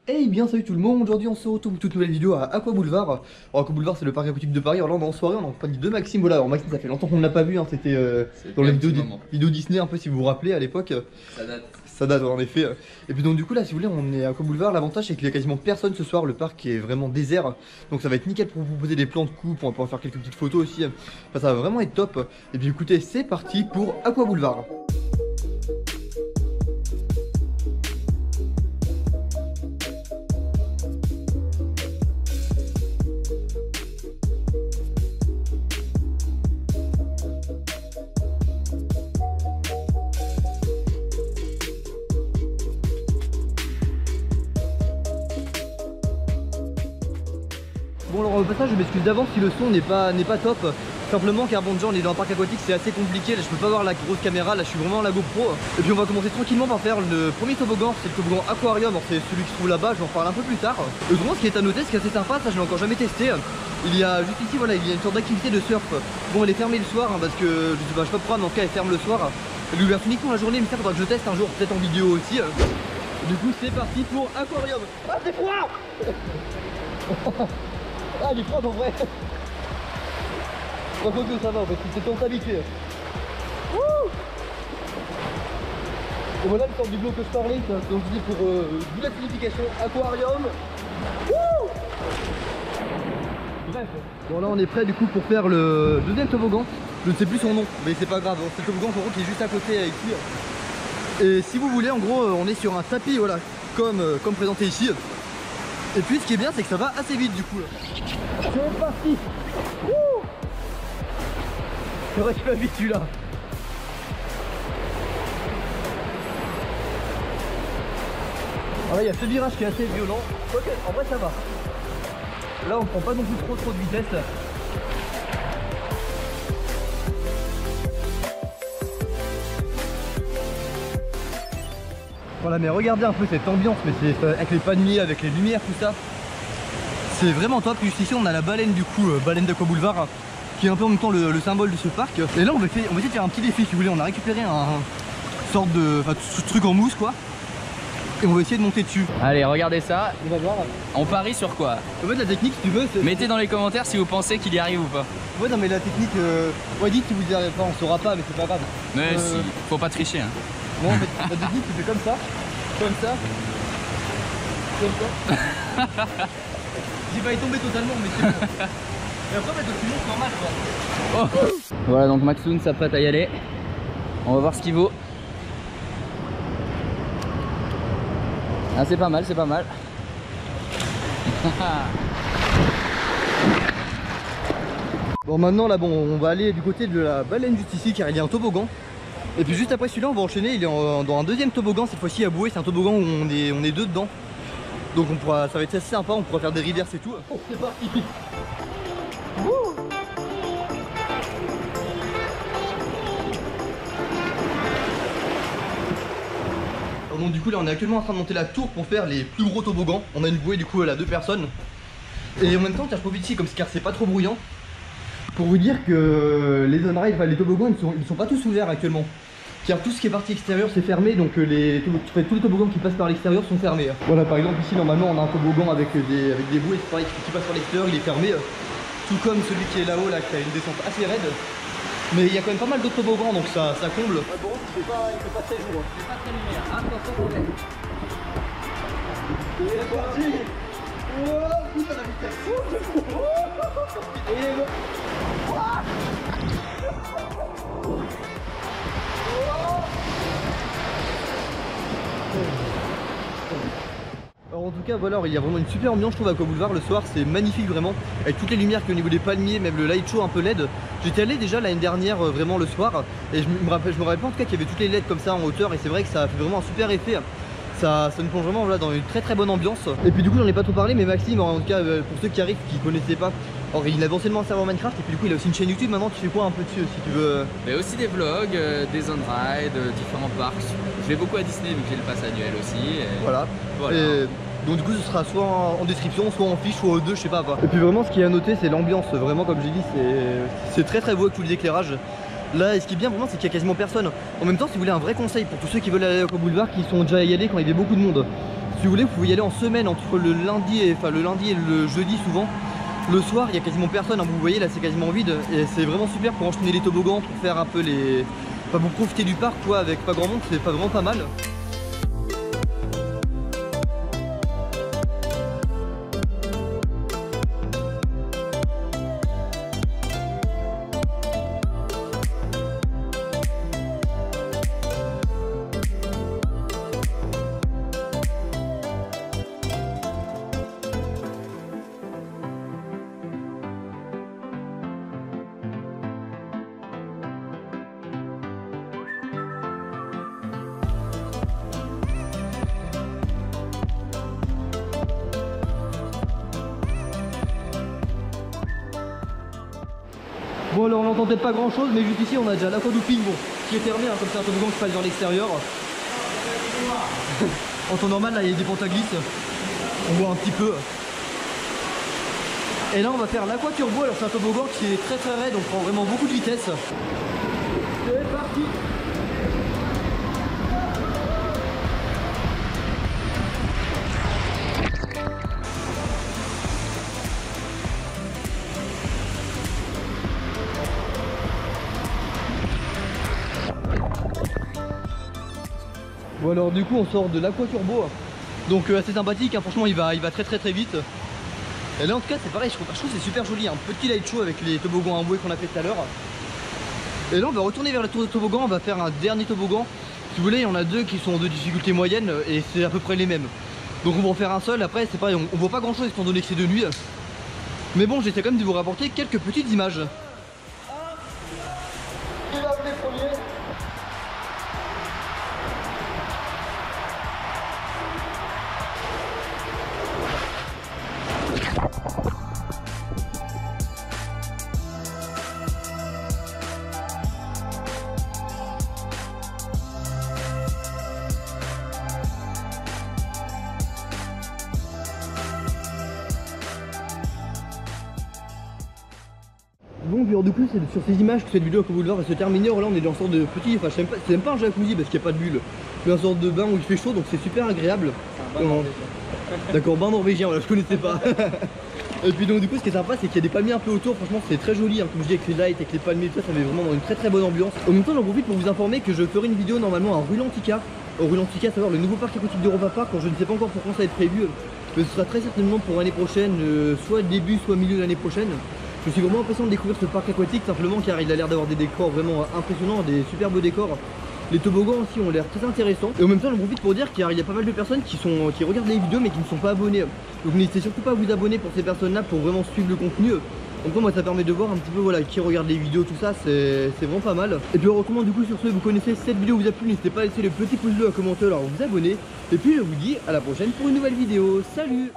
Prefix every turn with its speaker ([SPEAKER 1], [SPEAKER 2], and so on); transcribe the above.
[SPEAKER 1] Hey bien salut tout le monde, aujourd'hui on se retrouve pour toute nouvelle vidéo à Aqua Boulevard. Alors Aqua Boulevard c'est le parc aquatique de Paris, alors là on est en soirée, on est en compagnie de Maxime, voilà, alors Maxime ça fait longtemps qu'on ne l'a pas vu, hein. C'était dans les vidéos Disney un peu si vous vous rappelez à l'époque. Ça date en effet. Et puis donc du coup là si vous voulez on est à Aqua Boulevard, l'avantage c'est qu'il y a quasiment personne ce soir, le parc est vraiment désert. Donc ça va être nickel pour vous poser des plans de coupe, on va pouvoir faire quelques petites photos aussi. Enfin ça va vraiment être top. Et puis écoutez c'est parti pour Aqua Boulevard. Bon alors au passage je m'excuse d'avance si le son n'est pas top. Simplement car bon déjà on est dans un parc aquatique, c'est assez compliqué, là je peux pas voir la grosse caméra, là je suis vraiment à la GoPro. Et puis on va commencer tranquillement par faire le premier toboggan, c'est le toboggan aquarium, c'est celui qui se trouve là-bas, je vais en parler un peu plus tard. Autrement ce qui est à noter, ce qui est assez sympa, ça je l'ai encore jamais testé. Il y a juste ici voilà, il y a une sorte d'activité de surf. Bon elle est fermée le soir parce que je sais pas pourquoi mais en tout cas elle ferme le soir. Elle est ouverte uniquement la journée mais ça faudra que je teste un jour, peut-être en vidéo aussi. Du coup c'est parti pour aquarium. Ah c'est froid. Ah il est froid en vrai. Par contre ça va en fait, c'est temps habitué. Et voilà le sort du bloc que je parlais, donc je dis pour de la signification aquarium. Bref. Bon là on est prêt du coup pour faire le deuxième toboggan. Je ne sais plus son nom, mais c'est pas grave, c'est le toboggan en gros qui est juste à côté ici. Et si vous voulez en gros on est sur un tapis voilà, comme présenté ici. Et puis ce qui est bien c'est que ça va assez vite du coup là. C'est parti. C'est vrai qu'il va vite celui-là. Ah ouais, il y a ce virage qui est assez violent. Ok, en vrai ça va. Là on prend pas non plus trop de vitesse. Voilà mais regardez un peu cette ambiance, mais c'est avec les palmiers, avec les lumières, tout ça. C'est vraiment top. Juste ici on a la baleine du coup, baleine d'Aqua Boulevard, qui est un peu en même temps le symbole de ce parc. Et là on va essayer de faire un petit défi si vous voulez. On a récupéré un sorte de truc en mousse quoi. Et on va essayer de monter dessus.
[SPEAKER 2] Allez regardez ça.
[SPEAKER 1] On va voir.
[SPEAKER 2] On parie sur quoi?
[SPEAKER 1] En fait la technique si tu veux
[SPEAKER 2] mettez dans les commentaires si vous pensez qu'il y arrive ou pas.
[SPEAKER 1] Ouais non mais la technique, ouais dites si vous y arrivez pas, on saura pas mais c'est pas grave.
[SPEAKER 2] Mais si, faut pas tricher hein.
[SPEAKER 1] Bon en fait la technique tu fais comme ça. Comme ça. J'ai failli tomber totalement mais c'est bon. Et après tu montes normal quoi.
[SPEAKER 2] Oh. Voilà donc Maxoun s'apprête à y aller. On va voir ce qu'il vaut. Ah c'est pas mal, c'est pas mal.
[SPEAKER 1] Bon maintenant là bon on va aller du côté de la baleine juste ici car il y a un toboggan. Et puis juste après celui-là on va enchaîner, il est dans un deuxième toboggan cette fois-ci à bouée, c'est un toboggan où on est deux dedans. Donc on pourra, ça va être assez sympa, on pourra faire des reverses et tout. Oh, c'est parti. Alors, donc du coup là on est actuellement en train de monter la tour pour faire les plus gros toboggans. On a une bouée du coup à 2 personnes. Et en même temps tiens je profite ici car c'est pas trop bruyant. Pour vous dire que les on-ride, enfin, les toboggans ils sont pas tous ouverts actuellement. Car tout ce qui est partie extérieure c'est fermé, donc tous les toboggans qui passent par l'extérieur sont fermés. Voilà par exemple ici normalement on a un toboggan avec des bouées, c'est pareil, qui passe par l'extérieur, il est fermé. Tout comme celui qui est là-haut là, qui a une descente assez raide. Mais il y a quand même pas mal d'autres toboggans donc ça comble. Ouais, bon, il fait pas très jour.
[SPEAKER 2] C'est pas très lumière, attention pour les...
[SPEAKER 1] C'est parti. Oh, putain la vitesse. Et alors en tout cas voilà, il y a vraiment une super ambiance je trouve à Aqua Boulevard le soir, c'est magnifique vraiment, avec toutes les lumières qu'il y a au niveau des palmiers, même le light show un peu LED. J'étais allé déjà l'année dernière vraiment le soir et je me rappelle pas en tout cas qu'il y avait toutes les LED comme ça en hauteur et c'est vrai que ça fait vraiment un super effet. Ça nous plonge vraiment là, dans une très bonne ambiance. Et puis du coup j'en ai pas trop parlé mais Maxime en tout cas pour ceux qui arrivent qui connaissaient pas, alors il avait anciennement un serveur Minecraft et puis du coup il a aussi une chaîne YouTube maintenant. Tu fais quoi un peu dessus si tu veux?
[SPEAKER 2] Mais aussi des vlogs, des on-ride, différents parcs. Je vais beaucoup à Disney vu que j'ai le pass annuel aussi. Et... Voilà.
[SPEAKER 1] Et donc du coup ce sera soit en description, soit en fiche, soit aux deux, je sais pas. Et puis vraiment ce qui est à noter c'est l'ambiance, vraiment comme j'ai dit c'est très beau avec tous les éclairages. Là, et ce qui est bien vraiment, c'est qu'il y a quasiment personne. En même temps, si vous voulez un vrai conseil pour tous ceux qui veulent aller à Aqua Boulevard, qui sont déjà y aller quand il y avait beaucoup de monde, Si vous voulez, vous pouvez y aller en semaine entre le lundi et le jeudi souvent. Le soir, il y a quasiment personne, hein, vous voyez là c'est quasiment vide et c'est vraiment super pour enchaîner les toboggans, pour faire un peu les... Enfin, pour profiter du parc quoi, avec pas grand monde, c'est pas vraiment pas mal. Bon alors on n'entend peut-être pas grand chose mais juste ici on a déjà l'aquadouping bon, qui est fermé hein, comme c'est un toboggan qui passe vers l'extérieur. En temps normal là il y a des pentes à glisse, on voit un petit peu. Et là on va faire l'aquaturbo, alors c'est un toboggan qui est très raide, on prend vraiment beaucoup de vitesse. C'est parti. Bon alors du coup on sort de l'aquaturbo, donc assez sympathique hein, franchement il va très vite. Et là en tout cas c'est pareil, je trouve que c'est super joli, un petit light show avec les toboggans à bouée qu'on a fait tout à l'heure. Et là on va retourner vers le tour de toboggan, on va faire un dernier toboggan. Si vous voulez il y en a deux qui sont de difficulté moyenne et c'est à peu près les mêmes. Donc on va en faire un seul, après c'est pareil, on voit pas grand chose étant donné que c'est de nuit. Mais bon j'essaie quand même de vous rapporter quelques petites images. Qui va venir premier ? Bon, puis alors du coup c'est sur ces images que cette vidéo que vous le voir va se terminer. Alors là on est dans une sorte de petit, enfin je sais pas, c'est même pas un jacuzzi parce qu'il n'y a pas de bulle, mais une sorte de bain où il fait chaud donc c'est super agréable. D'accord, bain norvégien, voilà je connaissais pas. Et puis donc du coup ce qui est sympa c'est qu'il y a des palmiers un peu autour, franchement c'est très joli hein, comme je dis avec les lights, avec les palmiers tout ça, ça met vraiment dans une très bonne ambiance. En même temps j'en profite pour vous informer que je ferai une vidéo normalement à Rulantica. Au Rulantica, savoir le nouveau parc aquatique d'Europa Park, quand je ne sais pas encore pour quand ça va être prévu, mais ce sera très certainement pour l'année prochaine, soit début soit milieu de l'année prochaine. Je suis vraiment impatient de découvrir ce parc aquatique simplement car il a l'air d'avoir des décors vraiment impressionnants, des super beaux décors. Les toboggans aussi ont l'air très intéressants. Et en même temps j'en profite pour dire qu'il y a pas mal de personnes qui regardent les vidéos mais qui ne sont pas abonnés. Donc n'hésitez surtout pas à vous abonner pour ces personnes là pour vraiment suivre le contenu. Donc moi ça permet de voir un petit peu voilà qui regarde les vidéos, tout ça, c'est vraiment pas mal. Et puis on recommande du coup sur ce, vous connaissez, si cette vidéo vous a plu, n'hésitez pas à laisser le petit pouce bleu, à commenter, alors vous abonner. Et puis je vous dis à la prochaine pour une nouvelle vidéo. Salut!